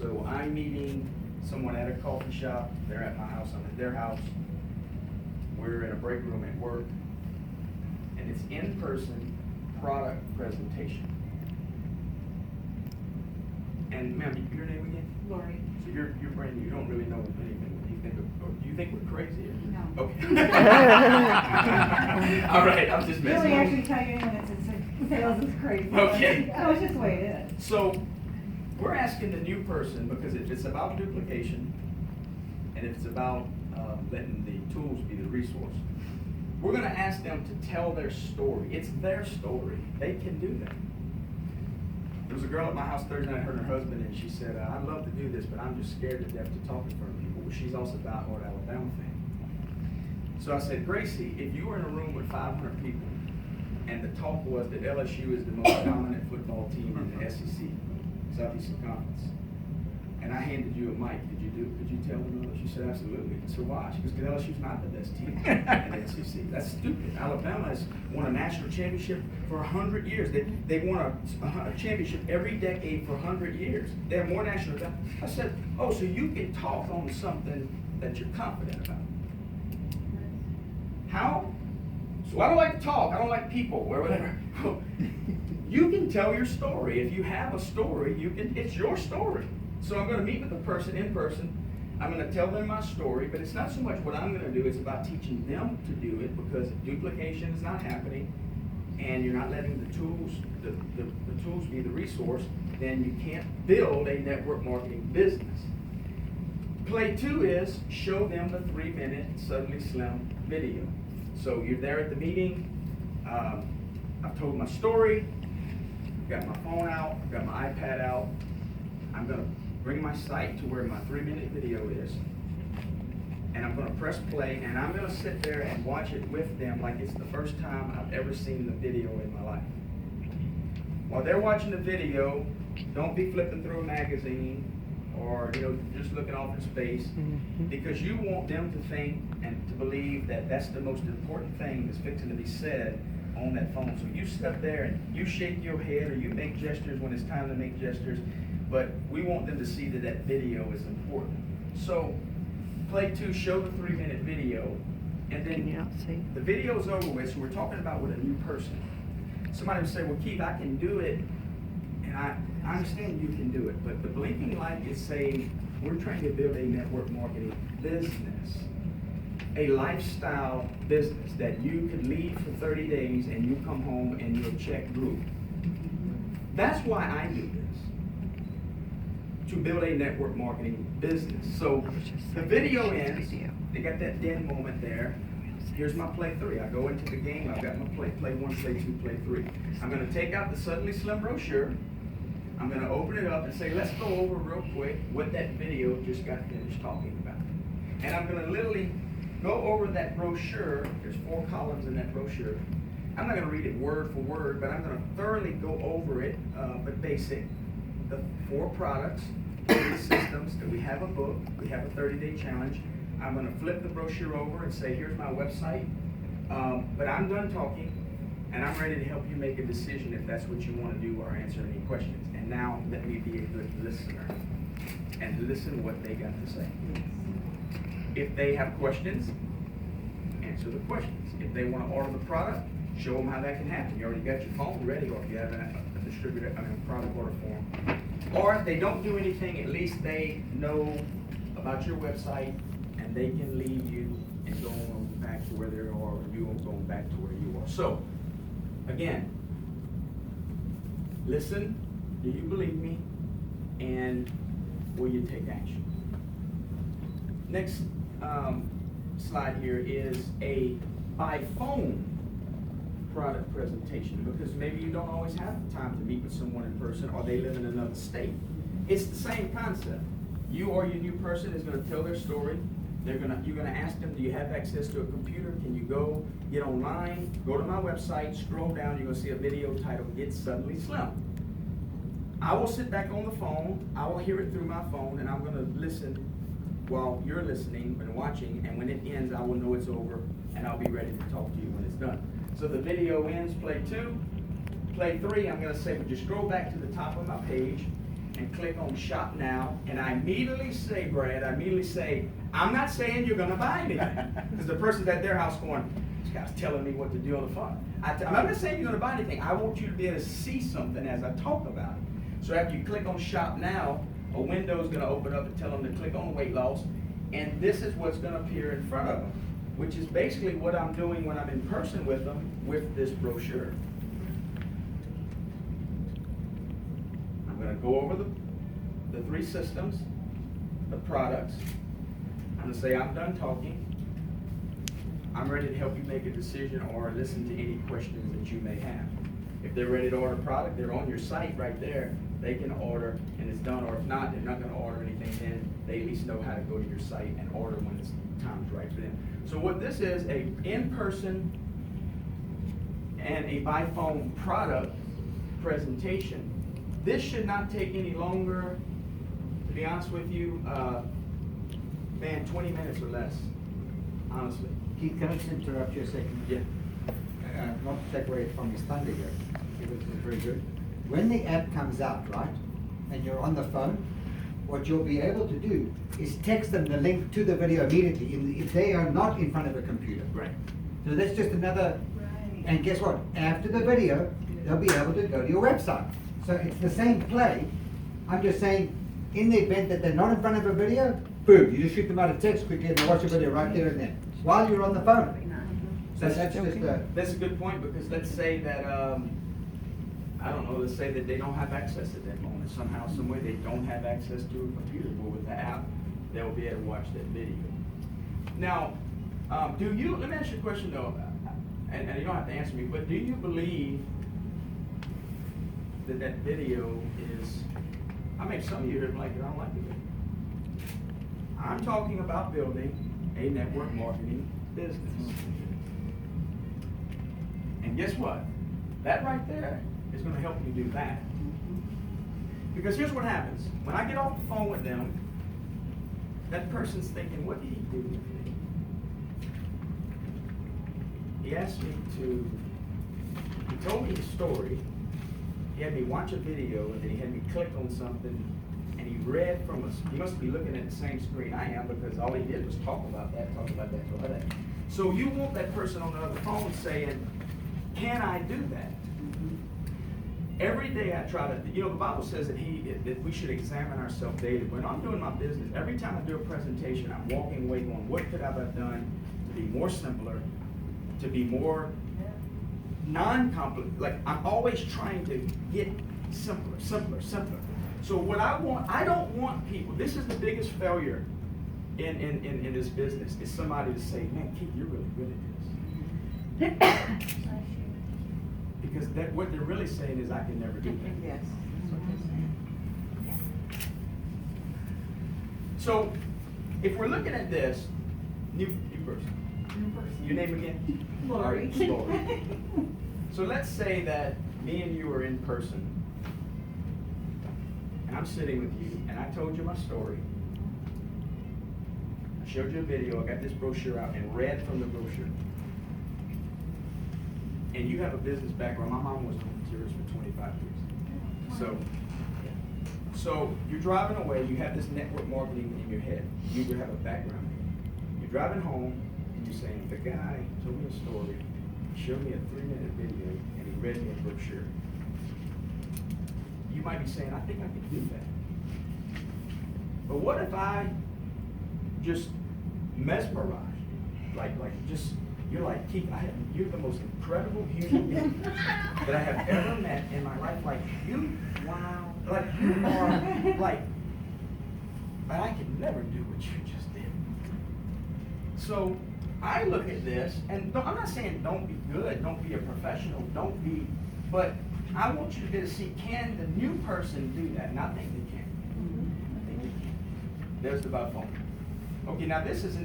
So I'm meeting someone at a coffee shop, they're at my house, I'm at their house. We're in a break room at work, and it's in-person product presentation. And ma'am, your name again? Lori. So you're brand new, you don't really know anything. Do you think we're crazy? No. Okay. All right, I'm just messing Really with actually you. tell you when it's in sales is crazy. Okay. Oh, it's just the way it is. So, we're asking the new person, because if it's about duplication, and if it's about letting the tools be the resource, we're gonna ask them to tell their story. It's their story. They can do that. There was a girl at my house Thursday night, her and her husband, and she said, I'd love to do this, but I'm just scared to death to talk in front of people. Well, she's also a diehard Alabama fan. So I said, Gracie, if you were in a room with 500 people, and the talk was that LSU is the most dominant football team in the SEC, Southeastern Conference, and I handed you a mic, could you tell them? She said, absolutely. So why? She goes, because LSU's not the best team in the SEC. That's stupid. Alabama has won a national championship for 100 years. They won a championship every decade for 100 years. They have more national. I said, oh, so you can talk on something that you're confident about. How? So I don't like to talk. I don't like people or whatever. You can tell your story. If you have a story, it's your story. So I'm going to meet with the person in person. I'm going to tell them my story, but it's not so much what I'm going to do. It's about teaching them to do it, because if duplication is not happening and you're not letting the tools be the resource, then you can't build a network marketing business. Play 2 is show them the 3-minute Suddenly Slim video. So you're there at the meeting. I've told my story. I've got my phone out. I've got my iPad out. I'm going to bring my site to where my 3-minute video is. And I'm going to press play, and I'm going to sit there and watch it with them like it's the first time I've ever seen the video in my life. While they're watching the video, don't be flipping through a magazine or just looking off in space, because you want them to think and to believe that that's the most important thing that's fixing to be said on that phone. So you sit up there and you shake your head or you make gestures when it's time to make gestures, but we want them to see that that video is important. So play 2, show the 3-minute video, and then the video's over with, so we're talking about with a new person. Somebody would say, well, Keith, I can do it, and I understand you can do it, but the blinking light is saying we're trying to build a network marketing business, a lifestyle business that you could leave for 30 days and you come home and your check grew. That's why I do this, to build a network marketing business. So the video ends, they got that dead moment there. Here's my play 3. I go into the game, I've got my play 1, play 2, play 3. I'm going to take out the Suddenly Slim brochure. I'm going to open it up and say, let's go over real quick what that video just got finished talking about. And I'm going to literally go over that brochure. There's 4 columns in that brochure. I'm not going to read it word for word, but I'm going to thoroughly go over it, but basic. The 4 products, 3 systems, that we have a book, we have a 30-day challenge. I'm going to flip the brochure over and say, here's my website. But I'm done talking, and I'm ready to help you make a decision if that's what you want to do or answer any questions. And now let me be a good listener and listen to what they got to say. If they have questions, answer the questions. If they want to order the product, show them how that can happen. You already got your phone ready, or if you have a distributor, product order form. Or if they don't do anything, at least they know about your website, and they can leave you and go on back to where they are, or you go back to where you are. So, again, listen. Do you believe me? And will you take action? Next slide here is a by phone product presentation, because maybe you don't always have the time to meet with someone in person, or they live in another state. It's the same concept. You or your new person is going to tell their story. You're going to ask them, do you have access to a computer? Can you go get online? Go to my website, scroll down, you're going to see a video titled Get Suddenly Slim. I will sit back on the phone, I will hear it through my phone, and I'm going to listen while you're listening and watching, and when it ends, I will know it's over, and I'll be ready to talk to you when it's done. So the video ends, play 2. Play 3, I'm going to say, would you scroll back to the top of my page, and click on shop now, and I immediately say, Brad, I'm not saying you're gonna buy anything. Because the person's at their house going, this guy's telling me what to do on the phone. I'm not saying you're gonna buy anything. I want you to be able to see something as I talk about it. So after you click on shop now, a window's gonna open up and tell them to click on weight loss, and this is what's gonna appear in front of them, which is basically what I'm doing when I'm in person with them with this brochure. I'm gonna go over the three systems, the products. I'm gonna say I'm done talking. I'm ready to help you make a decision or listen to any questions that you may have. If they're ready to order a product, they're on your site right there. They can order and it's done, or if not, they're not gonna order anything, then they at least know how to go to your site and order when it's time's right for them. So what this is, a in-person and a by phone product presentation. This should not take any longer, to be honest with you, 20 minutes or less, honestly. Keith, can I just interrupt you a second? Yeah. Not to take away from his thunder here, because this is very good. When the app comes out, right, and you're on the phone, what you'll be able to do is text them the link to the video immediately if they are not in front of a computer. Right. So that's just another, Right. and guess what? After the video, they'll be able to go to your website. So it's the same play. I'm just saying, in the event that they're not in front of a video, boom, you just shoot them out a text quickly and they watch a video right there and then, while you're on the phone. So that's just a, That's a good point, because let's say that, I don't know, let's say that they don't have access at that moment. Somehow, some way, they don't have access to a computer, but with the app, they'll be able to watch that video. Now, let me ask you a question though, and you don't have to answer me, but do you believe that video is, I mean, some of you here like it, I don't like it. I'm talking about building a network marketing business. And guess what? That right there is going to help you do that. Because here's what happens. When I get off the phone with them, that person's thinking, what did he do with me? He asked me to, he told me the story, he had me watch a video, and then he had me click on something, and he read from us. He must be looking at the same screen I am, because all he did was talk about that, talk about that, talk about that. So you want that person on the other phone saying, can I do that? Every day I try to, the Bible says that we should examine ourselves daily. When I'm doing my business, every time I do a presentation, I'm walking away going, what could I have done to be more simpler, to be more non-complex? Like, I'm always trying to get simpler, simpler, simpler. So what I don't want people, this is the biggest failure in this business, is somebody to say, man, Keith, you're really good at this. Because what they're really saying is, I can never do that. Yes. So, if we're looking at this, new person. Your name again? Lori. All right, Lori. So let's say that me and you are in person, and I'm sitting with you, and I told you my story. I showed you a video, I got this brochure out, and read from the brochure. And you have a business background. My mom was in materials for 25 years. So you're driving away, you have this network marketing in your head. You would have a background. You're driving home, and you're saying, the guy told me a story, showed me a 3-minute video, and he read me a brochure. You might be saying, I think I could do that. But what if I just mesmerize you? Like just, you're like, Keith, you're the most incredible human being that I have ever met in my life. Like, you, wow, like you are, like, but I could never do what you just did. So I look at this, and I'm not saying don't be good, don't be a professional, don't be, but I want you to be able to see, can the new person do that? And I think they can. I think they can. There's the by phone. Okay, now this is an